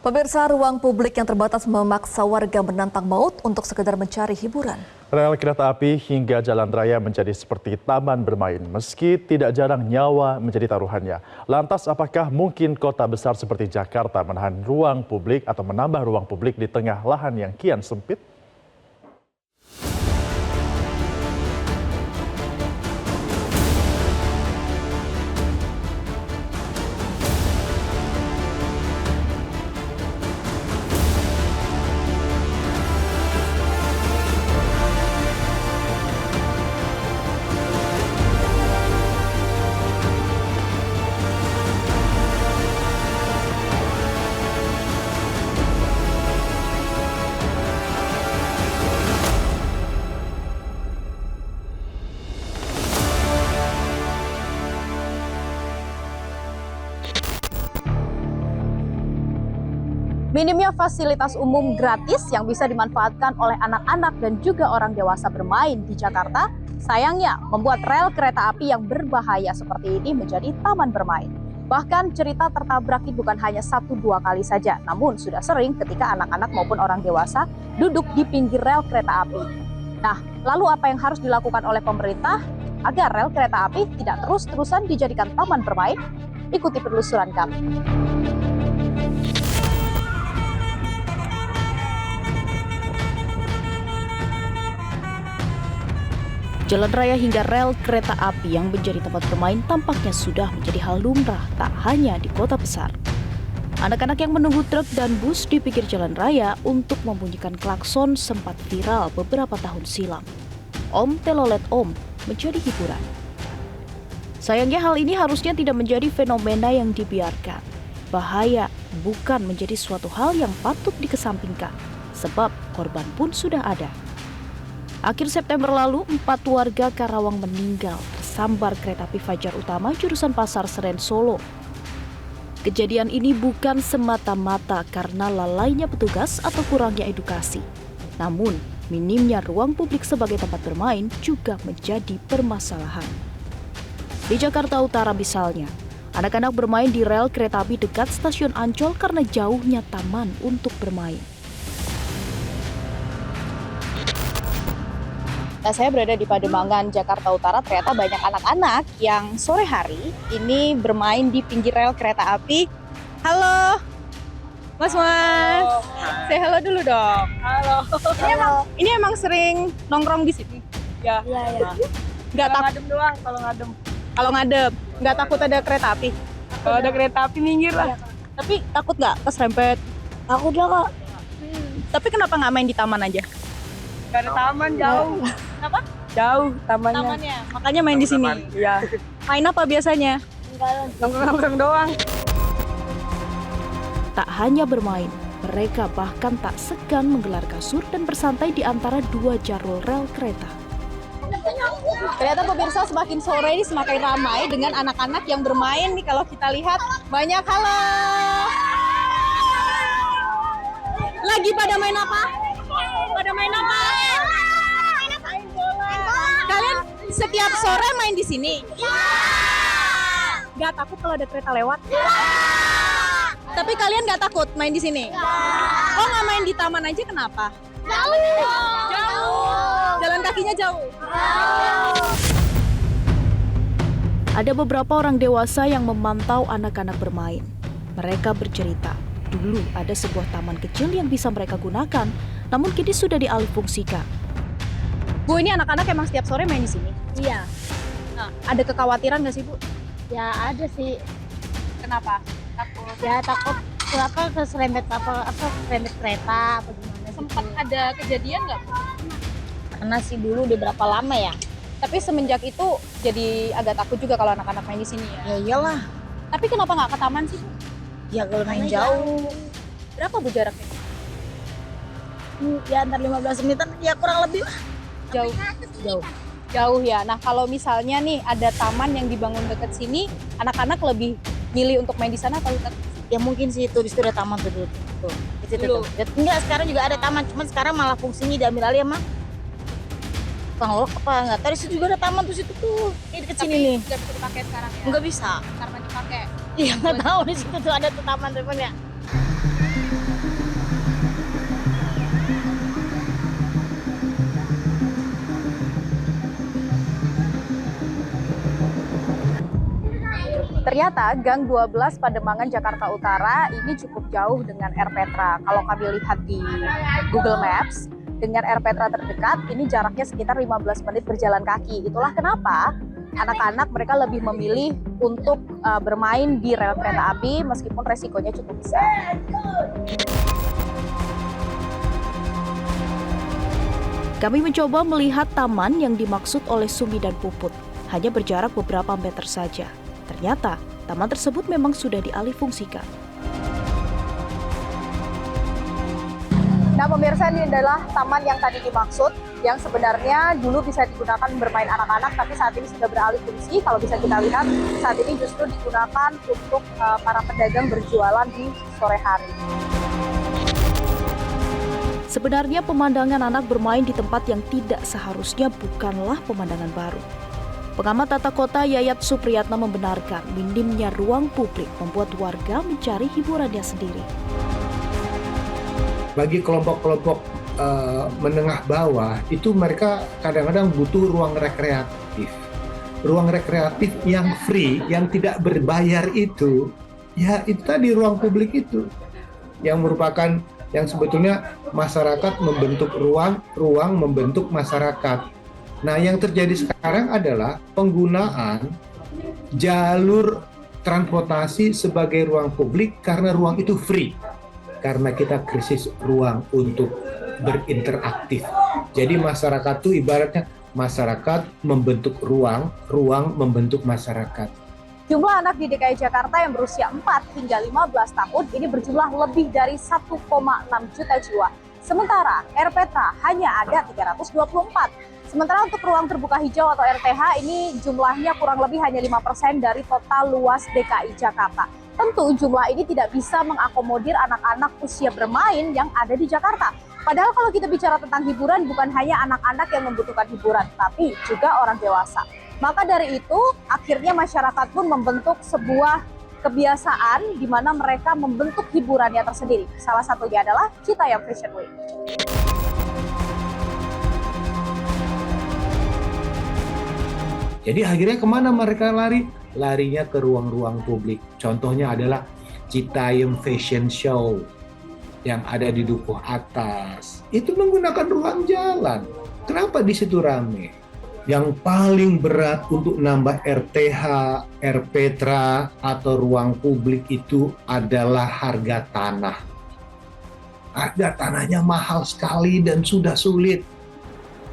Pemirsa, ruang publik yang terbatas memaksa warga menantang maut untuk sekedar mencari hiburan. Rel kereta api hingga jalan raya menjadi seperti taman bermain, meski tidak jarang nyawa menjadi taruhannya. Lantas apakah mungkin kota besar seperti Jakarta menahan ruang publik atau menambah ruang publik di tengah lahan yang kian sempit? Minimnya fasilitas umum gratis yang bisa dimanfaatkan oleh anak-anak dan juga orang dewasa bermain di Jakarta, sayangnya membuat rel kereta api yang berbahaya seperti ini menjadi taman bermain. Bahkan cerita tertabrak itu bukan hanya 1-2 kali saja, namun sudah sering ketika anak-anak maupun orang dewasa duduk di pinggir rel kereta api. Nah, lalu apa yang harus dilakukan oleh pemerintah agar rel kereta api tidak terus-terusan dijadikan taman bermain? Ikuti penelusuran kami. Jalan raya hingga rel kereta api yang menjadi tempat bermain tampaknya sudah menjadi hal lumrah tak hanya di kota besar. Anak-anak yang menunggu truk dan bus di pinggir jalan raya untuk membunyikan klakson sempat viral beberapa tahun silam. Om Telolet Om menjadi hiburan. Sayangnya hal ini harusnya tidak menjadi fenomena yang dibiarkan. Bahaya bukan menjadi suatu hal yang patut dikesampingkan, sebab korban pun sudah ada. Akhir September lalu, 4 warga Karawang meninggal tersambar kereta api Fajar Utama jurusan Pasar Senen Solo. Kejadian ini bukan semata-mata karena lalainya petugas atau kurangnya edukasi. Namun, minimnya ruang publik sebagai tempat bermain juga menjadi permasalahan. Di Jakarta Utara misalnya, anak-anak bermain di rel kereta api dekat stasiun Ancol karena jauhnya taman untuk bermain. Nah, saya berada di Pademangan, Jakarta Utara. Ternyata banyak anak-anak yang sore hari ini bermain di pinggir rel kereta api. Halo, Mas. Halo. Say halo dulu dong. Halo. Ini emang sering nongkrong di sini? Ya. Iya. Nggak Kalau takut ngadem doang, kalau ngadem. kalau ngadep? Nggak takut ada kereta api? Kalau ada kereta api minggir lah. Tapi takut nggak keserempet? Takut lah kok. Tapi kenapa nggak main di taman aja? Gak ada taman, jauh. Kenapa? Jauh tamannya. Tamannya. Makanya main di sini. Iya. Main apa biasanya? Nongkrong doang. Tak hanya bermain, mereka bahkan tak segan menggelar kasur dan bersantai di antara 2 jalur rel kereta. Ternyata pemirsa, semakin sore ini semakin ramai dengan anak-anak yang bermain nih. Kalau kita lihat banyak. Halo. Lagi pada main apa? Pada main apa? Main bola. Kalian setiap sore main di sini? Gak takut kalau ada kereta lewat? Tapi kalian gak takut main di sini? Oh, nggak main di taman aja, kenapa? Jauh. Jalan kakinya jauh. Ada beberapa orang dewasa yang memantau anak-anak bermain. Mereka bercerita, dulu ada sebuah taman kecil yang bisa mereka gunakan, namun kini sudah dialihfungsikan. Bu, ini anak-anak emang setiap sore main di sini? Iya, Nah, ada kekhawatiran nggak sih, Bu? ya ada sih. Kenapa? Takut. Ya takut kenapa keserempet keserempet kereta apa gimana Sempat gitu. ada kejadian nggak, Bu? Karena sih dulu udah berapa lama ya? Tapi semenjak itu jadi agak takut juga kalau anak-anak main di sini ya. Ya iyalah. Tapi kenapa nggak ke taman sih, Bu? Ya kalau main Karena jauh. Berapa, Bu, jaraknya? Ya antar 15 menitan ya kurang lebih lah. Jauh. Jauh ya. Nah, kalau misalnya nih ada taman yang dibangun dekat sini, anak-anak lebih milih untuk main di sana atau dekat? Ya mungkin sih itu di situ ada taman tuh dulu. Tuh. Di situ Dulu. tuh. Enggak, sekarang juga ada taman, cuman sekarang malah fungsinya diambil alih sama Bang Lok apa enggak? Tadi situ juga ada taman tuh situ tuh. Ini deket sini nih. Nggak bisa dipakai sekarang ya? Enggak bisa. Karena dipakai. Iya, enggak tahu di situ tuh ada tuh taman teman ya. Ternyata Gang 12 Pademangan Jakarta Utara ini cukup jauh dengan Air Petra. Kalau kami lihat di Google Maps, dengan Air Petra terdekat ini jaraknya sekitar 15 menit berjalan kaki. Itulah kenapa anak-anak mereka lebih memilih untuk bermain di rel kereta api meskipun resikonya cukup besar. Kami mencoba melihat taman yang dimaksud oleh Sumi dan Puput. Hanya berjarak beberapa meter saja. Ternyata, taman tersebut memang sudah dialihfungsikan. Nah, pemirsa, ini adalah taman yang tadi dimaksud, yang sebenarnya dulu bisa digunakan bermain anak-anak, tapi saat ini sudah beralih fungsi. Kalau bisa kita lihat, saat ini justru digunakan untuk para pedagang berjualan di sore hari. Sebenarnya pemandangan anak bermain di tempat yang tidak seharusnya bukanlah pemandangan baru. Pengamat tata kota Yayat Supriyatna membenarkan minimnya ruang publik membuat warga mencari hiburannya sendiri. Bagi kelompok-kelompok menengah bawah, itu mereka kadang-kadang butuh ruang rekreatif. Ruang rekreatif yang free, yang tidak berbayar itu, ya itu tadi ruang publik itu. Yang merupakan, yang sebetulnya masyarakat membentuk ruang, ruang membentuk masyarakat. Nah, yang terjadi sekarang adalah penggunaan jalur transportasi sebagai ruang publik karena ruang itu free. Karena kita krisis ruang untuk berinteraktif. Jadi masyarakat itu ibaratnya masyarakat membentuk ruang, ruang membentuk masyarakat. Jumlah anak di DKI Jakarta yang berusia 4 hingga 15 tahun ini berjumlah lebih dari 1,6 juta jiwa. Sementara Air Petra hanya ada 324. Sementara untuk ruang terbuka hijau atau RTH ini jumlahnya kurang lebih hanya 5% dari total luas DKI Jakarta. Tentu jumlah ini tidak bisa mengakomodir anak-anak usia bermain yang ada di Jakarta. Padahal kalau kita bicara tentang hiburan, bukan hanya anak-anak yang membutuhkan hiburan, tapi juga orang dewasa. Maka dari itu, akhirnya masyarakat pun membentuk sebuah kebiasaan di mana mereka membentuk hiburannya tersendiri. Salah satunya adalah Citayam Fashion Week. Jadi akhirnya kemana mereka lari? Larinya ke ruang-ruang publik. Contohnya adalah Citayam Fashion Show yang ada di Dukuh Atas. Itu menggunakan ruang jalan. Kenapa di situ rame? Yang paling berat untuk nambah RTH, Air Petra, atau ruang publik itu adalah harga tanah. Harga tanahnya mahal sekali dan sudah sulit.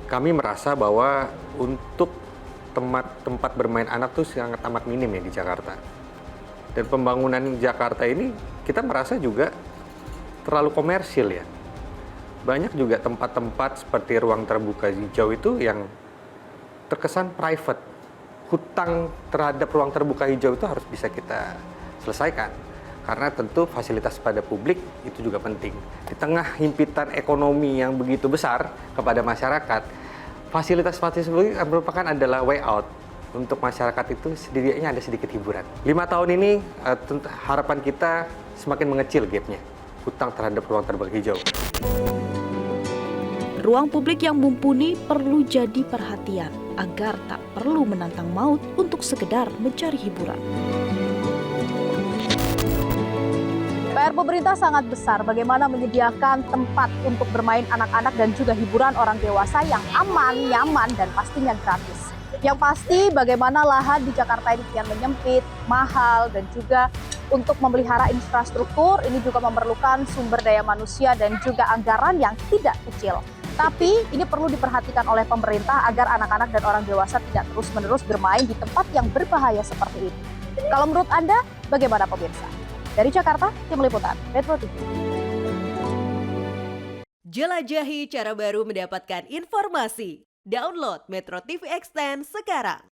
Kami merasa bahwa untuk tempat bermain anak tuh sangat amat minim ya di Jakarta. Dan pembangunan Jakarta ini kita merasa juga terlalu komersil ya. Banyak juga tempat-tempat seperti ruang terbuka hijau itu yang terkesan private. Hutang terhadap ruang terbuka hijau itu harus bisa kita selesaikan. Karena tentu fasilitas pada publik itu juga penting. Di tengah himpitan ekonomi yang begitu besar kepada masyarakat, fasilitas-fasilitas yang merupakan adalah way out untuk masyarakat itu setidaknya ada sedikit hiburan. 5 tahun ini harapan kita semakin mengecil gapnya, hutang terhadap ruang terbuka hijau. Ruang publik yang mumpuni perlu jadi perhatian agar tak perlu menantang maut untuk sekedar mencari hiburan. PR pemerintah sangat besar bagaimana menyediakan tempat untuk bermain anak-anak dan juga hiburan orang dewasa yang aman, nyaman, dan pastinya gratis. Yang pasti bagaimana lahan di Jakarta ini kian menyempit, mahal, dan juga untuk memelihara infrastruktur ini juga memerlukan sumber daya manusia dan juga anggaran yang tidak kecil. Tapi ini perlu diperhatikan oleh pemerintah agar anak-anak dan orang dewasa tidak terus-menerus bermain di tempat yang berbahaya seperti ini. Kalau menurut Anda, bagaimana pemirsa? Dari Jakarta, Tim Liputan, Metro TV. Jelajahi cara baru mendapatkan informasi. Download Metro TV Extend sekarang.